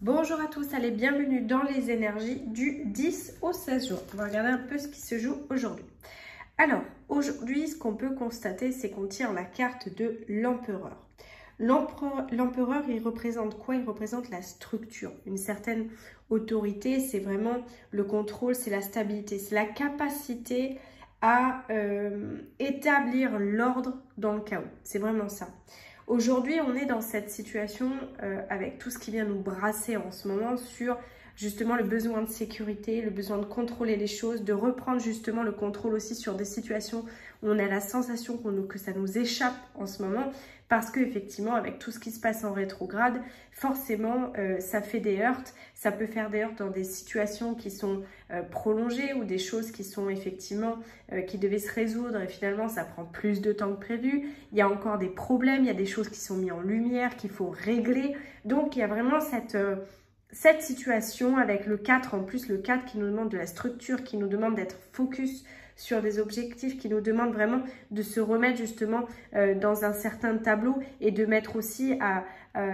Bonjour à tous, allez, bienvenue dans les énergies du 10 au 16 juin. On va regarder un peu ce qui se joue aujourd'hui. Alors, aujourd'hui, ce qu'on peut constater, c'est qu'on tire la carte de l'empereur. L'empereur, il représente quoi? Il représente la structure, une certaine autorité, c'est vraiment le contrôle, c'est la stabilité, c'est la capacité à établir l'ordre dans le chaos. C'est vraiment ça. Aujourd'hui, on est dans cette situation avec tout ce qui vient nous brasser en ce moment sur justement le besoin de sécurité, le besoin de contrôler les choses, de reprendre justement le contrôle aussi sur des situations où on a la sensation que ça nous échappe en ce moment parce qu'effectivement, avec tout ce qui se passe en rétrograde, forcément, ça fait des heurts. Ça peut faire des heurts dans des situations qui sont prolongées ou des choses qui sont effectivement, qui devaient se résoudre et finalement, ça prend plus de temps que prévu. Il y a encore des problèmes, il y a des choses qui sont mises en lumière, qu'il faut régler. Donc, il y a vraiment cette situation avec le 4, en plus le 4 qui nous demande de la structure, qui nous demande d'être focus sur des objectifs, qui nous demande vraiment de se remettre justement dans un certain tableau et de mettre aussi à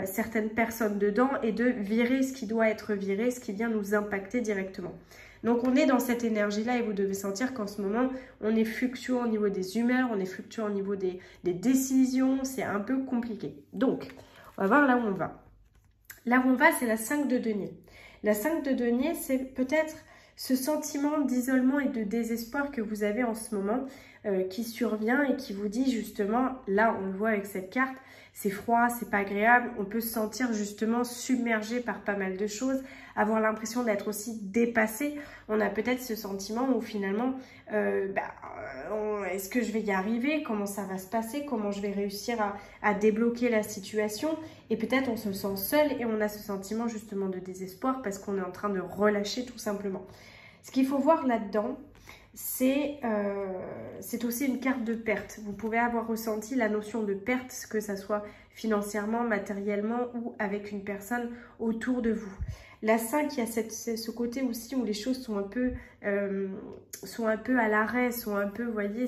certaines personnes dedans et de virer ce qui doit être viré, ce qui vient nous impacter directement. Donc on est dans cette énergie-là et vous devez sentir qu'en ce moment, on est fluctuant au niveau des humeurs, on est fluctuant au niveau des décisions, c'est un peu compliqué. Donc, on va voir là où on va. Là où on va, c'est la 5 de denier. La 5 de denier, c'est peut-être ce sentiment d'isolement et de désespoir que vous avez en ce moment qui survient et qui vous dit justement, là on le voit avec cette carte, c'est froid, c'est pas agréable, on peut se sentir justement submergé par pas mal de choses, avoir l'impression d'être aussi dépassé. On a peut-être ce sentiment où finalement, est-ce que je vais y arriver? Comment ça va se passer? Comment je vais réussir à débloquer la situation? Et peut-être on se sent seul et on a ce sentiment justement de désespoir parce qu'on est en train de relâcher tout simplement. Ce qu'il faut voir là-dedans, c'est aussi une carte de perte. Vous pouvez avoir ressenti la notion de perte, que ce soit financièrement, matériellement ou avec une personne autour de vous. La 5, il y a ce côté aussi où les choses sont un peu à l'arrêt, sont un peu, vous voyez,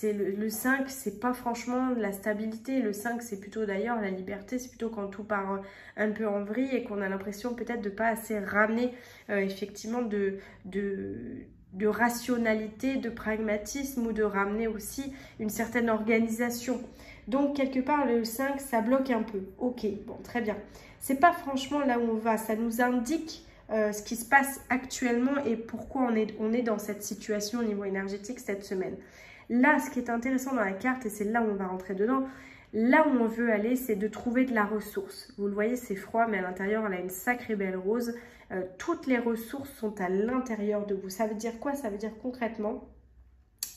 le 5, c'est pas franchement la stabilité. Le 5, c'est plutôt d'ailleurs la liberté, c'est plutôt quand tout part un peu en vrille et qu'on a l'impression peut-être de pas assez ramener effectivement de rationalité, de pragmatisme ou de ramener aussi une certaine organisation. Donc, quelque part, le 5, ça bloque un peu. Ok, bon, très bien. C'est pas franchement là où on va. Ça nous indique ce qui se passe actuellement et pourquoi on est dans cette situation au niveau énergétique cette semaine. Là, ce qui est intéressant dans la carte, et c'est là où on va rentrer dedans, là où on veut aller, c'est de trouver de la ressource. Vous le voyez, c'est froid, mais à l'intérieur, elle a une sacrée belle rose. Toutes les ressources sont à l'intérieur de vous. Ça veut dire quoi? Ça veut dire concrètement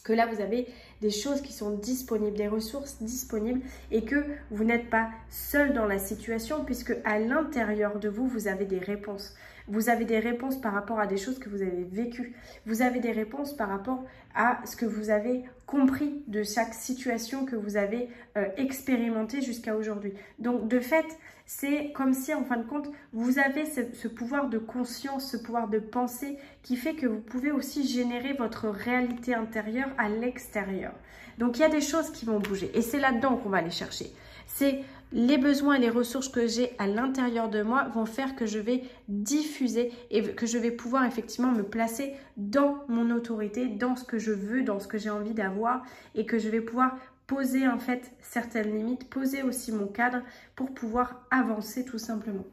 que là, vous avez des choses qui sont disponibles, des ressources disponibles et que vous n'êtes pas seul dans la situation puisque à l'intérieur de vous, vous avez des réponses. Vous avez des réponses par rapport à des choses que vous avez vécues. Vous avez des réponses par rapport à ce que vous avez compris de chaque situation que vous avez expérimentée jusqu'à aujourd'hui. Donc, de fait, c'est comme si, en fin de compte, vous avez ce pouvoir de conscience, ce pouvoir de pensée qui fait que vous pouvez aussi générer votre réalité intérieure à l'extérieur. Donc, il y a des choses qui vont bouger et c'est là-dedans qu'on va aller chercher. C'est les besoins et les ressources que j'ai à l'intérieur de moi vont faire que je vais diffuser et que je vais pouvoir effectivement me placer dans mon autorité, dans ce que je veux, dans ce que j'ai envie d'avoir et que je vais pouvoir poser en fait certaines limites, poser aussi mon cadre pour pouvoir avancer tout simplement.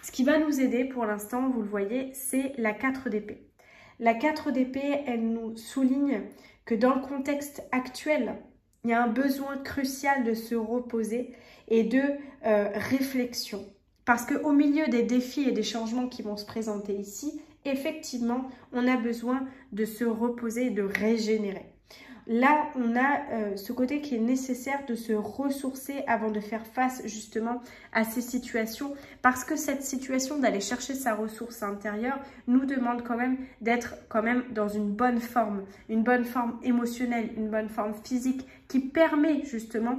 Ce qui va nous aider pour l'instant, vous le voyez, c'est la 4 d'épée. La 4 d'épée, elle nous souligne que dans le contexte actuel, il y a un besoin crucial de se reposer et de réflexion. Parce qu'au milieu des défis et des changements qui vont se présenter ici, effectivement, on a besoin de se reposer et de régénérer. Là, on a ce côté qui est nécessaire de se ressourcer avant de faire face justement à ces situations parce que cette situation d'aller chercher sa ressource intérieure nous demande quand même d'être quand même dans une bonne forme émotionnelle, une bonne forme physique qui permet justement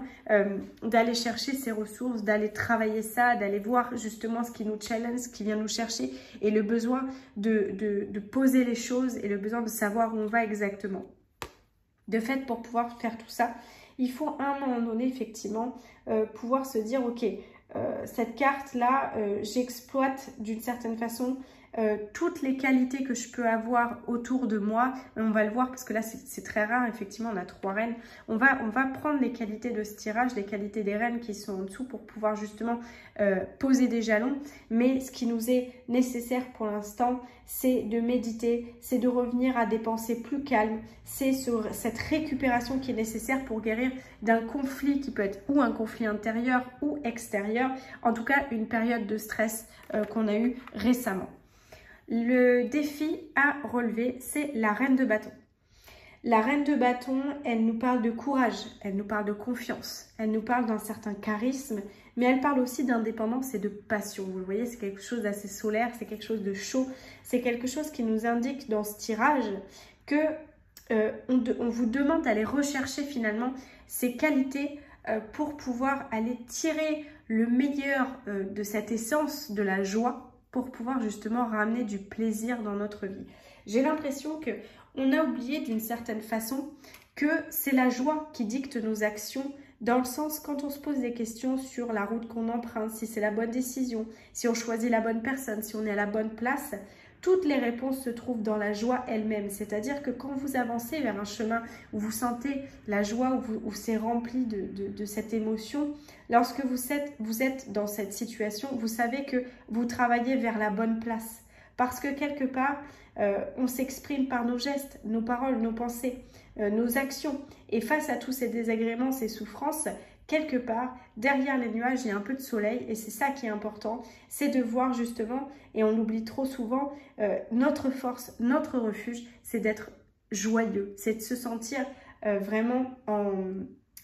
d'aller chercher ces ressources, d'aller travailler ça, d'aller voir justement ce qui nous challenge, ce qui vient nous chercher et le besoin de poser les choses et le besoin de savoir où on va exactement. De fait, pour pouvoir faire tout ça, il faut à un moment donné, effectivement, pouvoir se dire, ok, cette carte-là, j'exploite d'une certaine façon toutes les qualités que je peux avoir autour de moi. On va le voir parce que là c'est très rare, effectivement on a 3 reines. On va prendre les qualités de ce tirage, les qualités des reines qui sont en dessous pour pouvoir justement poser des jalons. Mais ce qui nous est nécessaire pour l'instant, c'est de méditer, c'est de revenir à des pensées plus calmes, c'est cette récupération qui est nécessaire pour guérir d'un conflit qui peut être ou un conflit intérieur ou extérieur, en tout cas une période de stress qu'on a eu récemment. Le défi à relever, c'est la reine de bâton. La reine de bâton, elle nous parle de courage, elle nous parle de confiance, elle nous parle d'un certain charisme, mais elle parle aussi d'indépendance et de passion. Vous le voyez, c'est quelque chose d'assez solaire, c'est quelque chose de chaud, c'est quelque chose qui nous indique dans ce tirage que on vous demande d'aller rechercher finalement ces qualités pour pouvoir aller tirer le meilleur de cette essence de la joie, pour pouvoir justement ramener du plaisir dans notre vie. J'ai l'impression qu'on a oublié d'une certaine façon que c'est la joie qui dicte nos actions, dans le sens quand on se pose des questions sur la route qu'on emprunte, si c'est la bonne décision, si on choisit la bonne personne, si on est à la bonne place, toutes les réponses se trouvent dans la joie elle-même. C'est-à-dire que quand vous avancez vers un chemin où vous sentez la joie, où c'est rempli de cette émotion, lorsque vous êtes dans cette situation, vous savez que vous travaillez vers la bonne place. Parce que quelque part, on s'exprime par nos gestes, nos paroles, nos pensées, nos actions. Et face à tous ces désagréments, ces souffrances, quelque part, derrière les nuages, il y a un peu de soleil et c'est ça qui est important, c'est de voir justement, et on l'oublie trop souvent, notre force, notre refuge, c'est d'être joyeux, c'est de se sentir vraiment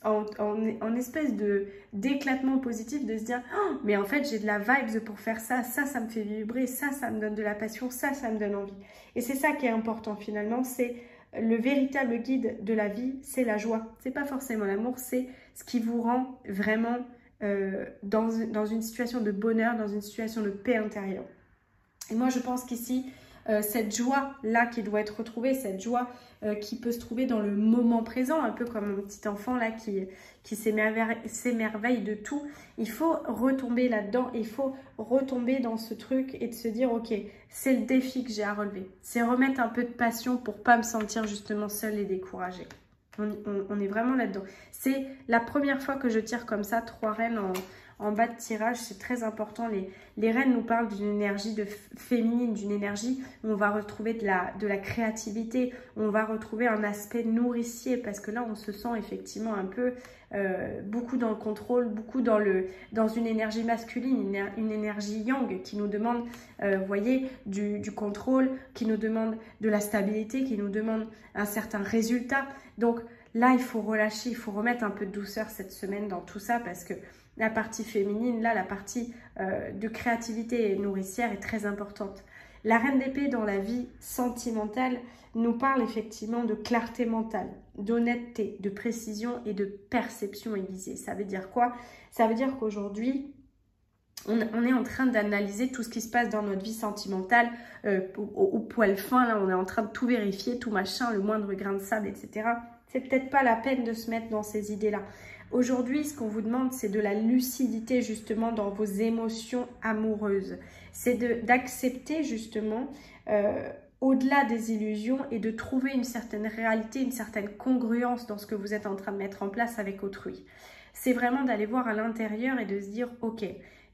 en espèce d'éclatement positif, de se dire oh, mais en fait j'ai de la vibes pour faire ça, ça me fait vibrer, ça me donne de la passion, ça me donne envie. Et c'est ça qui est important finalement, c'est le véritable guide de la vie, c'est la joie. C'est pas forcément l'amour, c'est ce qui vous rend vraiment dans une situation de bonheur, dans une situation de paix intérieure. Et moi, je pense qu'ici, cette joie-là qui doit être retrouvée, cette joie qui peut se trouver dans le moment présent, un peu comme mon petit enfant là qui s'émerveille de tout. Il faut retomber là-dedans, il faut retomber dans ce truc et de se dire ok, c'est le défi que j'ai à relever. C'est remettre un peu de passion pour pas me sentir justement seule et découragée. On est vraiment là-dedans. C'est la première fois que je tire comme ça 3 reines en bas de tirage, c'est très important. Les reines nous parlent d'une énergie féminine, d'une énergie où on va retrouver de la créativité, on va retrouver un aspect nourricier parce que là on se sent effectivement un peu beaucoup dans le contrôle, beaucoup dans une énergie masculine, une énergie yang qui nous demande, vous voyez, du contrôle, qui nous demande de la stabilité, qui nous demande un certain résultat. Donc là il faut relâcher, il faut remettre un peu de douceur cette semaine dans tout ça parce que la partie féminine, là, la partie de créativité et nourricière est très importante. La reine d'épée dans la vie sentimentale nous parle effectivement de clarté mentale, d'honnêteté, de précision et de perception aiguisée. Ça veut dire quoi? Ça veut dire qu'aujourd'hui, on est en train d'analyser tout ce qui se passe dans notre vie sentimentale au poil fin. Là, on est en train de tout vérifier, tout machin, le moindre grain de sable, etc. C'est peut-être pas la peine de se mettre dans ces idées-là. Aujourd'hui, ce qu'on vous demande, c'est de la lucidité justement dans vos émotions amoureuses. C'est d'accepter justement au-delà des illusions et de trouver une certaine réalité, une certaine congruence dans ce que vous êtes en train de mettre en place avec autrui. C'est vraiment d'aller voir à l'intérieur et de se dire, ok,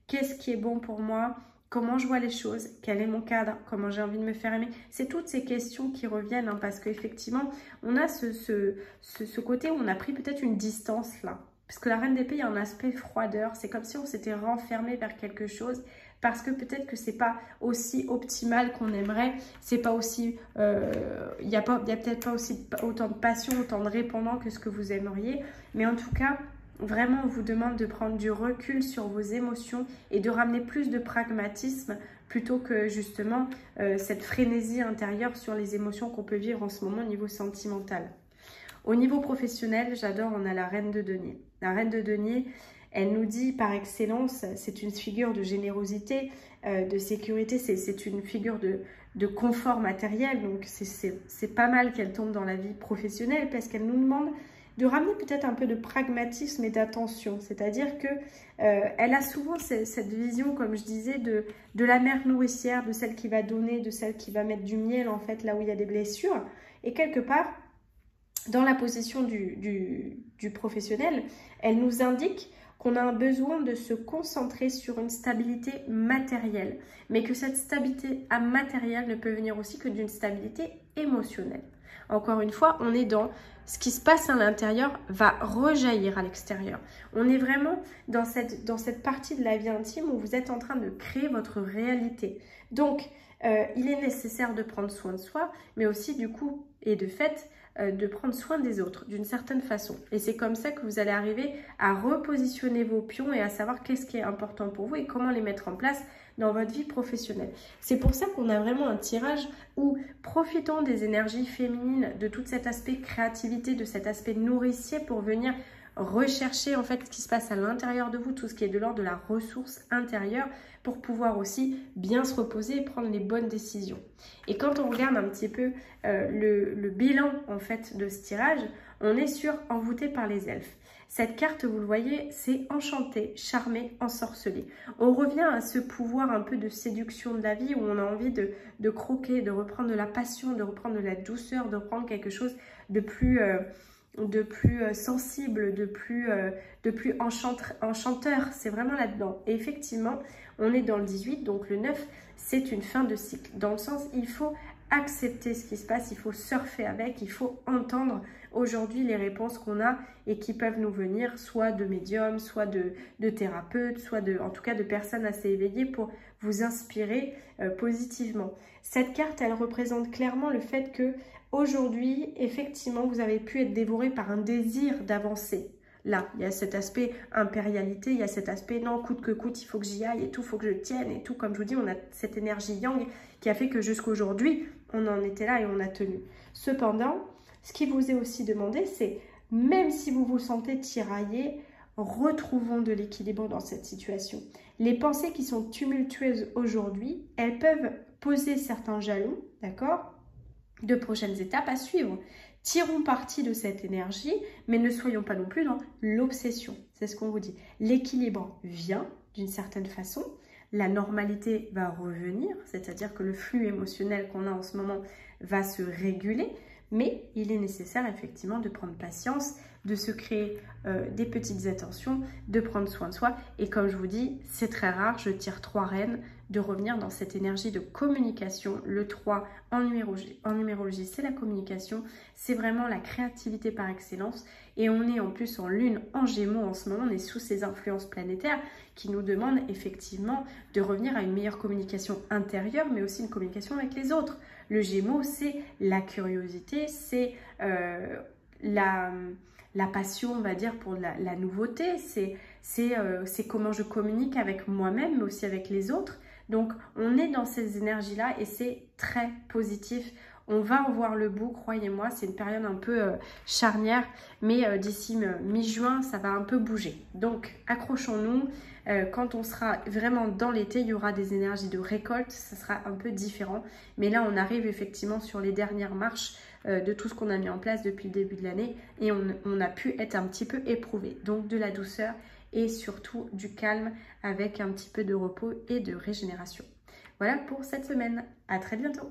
qu'est-ce qui est bon pour moi ? Comment je vois les choses, quel est mon cadre, comment j'ai envie de me faire aimer. C'est toutes ces questions qui reviennent hein, parce qu'effectivement, on a ce côté où on a pris peut-être une distance là. Parce que la reine d'épée, il y a un aspect froideur. C'est comme si on s'était renfermé vers quelque chose parce que peut-être que c'est pas aussi optimal qu'on aimerait. C'est pas aussi, il y a peut-être pas aussi autant de passion, autant de répondants que ce que vous aimeriez. Mais en tout cas, vraiment, on vous demande de prendre du recul sur vos émotions et de ramener plus de pragmatisme plutôt que justement cette frénésie intérieure sur les émotions qu'on peut vivre en ce moment au niveau sentimental. Au niveau professionnel, j'adore, on a la reine de denier. La reine de denier, elle nous dit par excellence, c'est une figure de générosité, de sécurité, c'est une figure de confort matériel. Donc c'est pas mal qu'elle tombe dans la vie professionnelle parce qu'elle nous demande de ramener peut-être un peu de pragmatisme et d'attention. C'est-à-dire que elle a souvent cette vision, comme je disais, de la mère nourricière, de celle qui va donner, de celle qui va mettre du miel en fait là où il y a des blessures. Et quelque part, dans la position du professionnel, elle nous indique qu'on a un besoin de se concentrer sur une stabilité matérielle, mais que cette stabilité matérielle ne peut venir aussi que d'une stabilité émotionnelle. Encore une fois, on est dans ce qui se passe à l'intérieur va rejaillir à l'extérieur. On est vraiment dans cette partie de la vie intime où vous êtes en train de créer votre réalité. Donc, il est nécessaire de prendre soin de soi, mais aussi du coup et de fait, de prendre soin des autres d'une certaine façon. Et c'est comme ça que vous allez arriver à repositionner vos pions et à savoir qu'est-ce qui est important pour vous et comment les mettre en place dans votre vie professionnelle. C'est pour ça qu'on a vraiment un tirage où profitons des énergies féminines, de tout cet aspect créativité, de cet aspect nourricier pour venir rechercher en fait ce qui se passe à l'intérieur de vous, tout ce qui est de l'ordre de la ressource intérieure pour pouvoir aussi bien se reposer et prendre les bonnes décisions. Et quand on regarde un petit peu le bilan en fait de ce tirage, on est sur envoûté par les elfes. Cette carte, vous le voyez, c'est enchanté, charmé, ensorcelé. On revient à ce pouvoir un peu de séduction de la vie où on a envie de croquer, de reprendre de la passion, de reprendre de la douceur, de reprendre quelque chose de plus sensible, de plus enchanteur. C'est vraiment là-dedans. Et effectivement, on est dans le 18, donc le 9, c'est une fin de cycle. Dans le sens, il faut accepter ce qui se passe, il faut surfer avec, il faut entendre aujourd'hui les réponses qu'on a et qui peuvent nous venir soit de médiums, soit de thérapeutes, soit en tout cas de personnes assez éveillées pour vous inspirer positivement. Cette carte, elle représente clairement le fait que aujourd'hui, effectivement, vous avez pu être dévoré par un désir d'avancer. Là, il y a cet aspect impérialité, il y a cet aspect non, coûte que coûte, il faut que j'y aille et tout, il faut que je tienne et tout. Comme je vous dis, on a cette énergie yang qui a fait que jusqu'aujourd'hui, on en était là et on a tenu. Cependant, ce qui vous est aussi demandé, c'est même si vous vous sentez tiraillé, retrouvons de l'équilibre dans cette situation. Les pensées qui sont tumultueuses aujourd'hui, elles peuvent poser certains jalons, d'accord, de prochaines étapes à suivre. Tirons parti de cette énergie, mais ne soyons pas non plus dans l'obsession. C'est ce qu'on vous dit. L'équilibre vient d'une certaine façon. La normalité va revenir, c'est-à-dire que le flux émotionnel qu'on a en ce moment va se réguler, mais il est nécessaire effectivement de prendre patience, de se créer des petites attentions, de prendre soin de soi. Et comme je vous dis, c'est très rare, je tire 3 reines, de revenir dans cette énergie de communication. Le 3 en numérologie, c'est la communication, c'est vraiment la créativité par excellence. Et on est en plus en lune, en gémeaux en ce moment, on est sous ces influences planétaires qui nous demandent effectivement de revenir à une meilleure communication intérieure, mais aussi une communication avec les autres. Le gémeaux, c'est la curiosité, c'est la passion, on va dire, pour la nouveauté, c'est comment je communique avec moi-même, mais aussi avec les autres. Donc, on est dans ces énergies-là et c'est très positif. On va en voir le bout, croyez-moi, c'est une période un peu charnière, mais d'ici mi-juin, ça va un peu bouger. Donc, accrochons-nous. Quand on sera vraiment dans l'été, il y aura des énergies de récolte, ça sera un peu différent. Mais là, on arrive effectivement sur les dernières marches de tout ce qu'on a mis en place depuis le début de l'année et on a pu être un petit peu éprouvé. Donc, de la douceur et surtout du calme avec un petit peu de repos et de régénération. Voilà pour cette semaine. À très bientôt.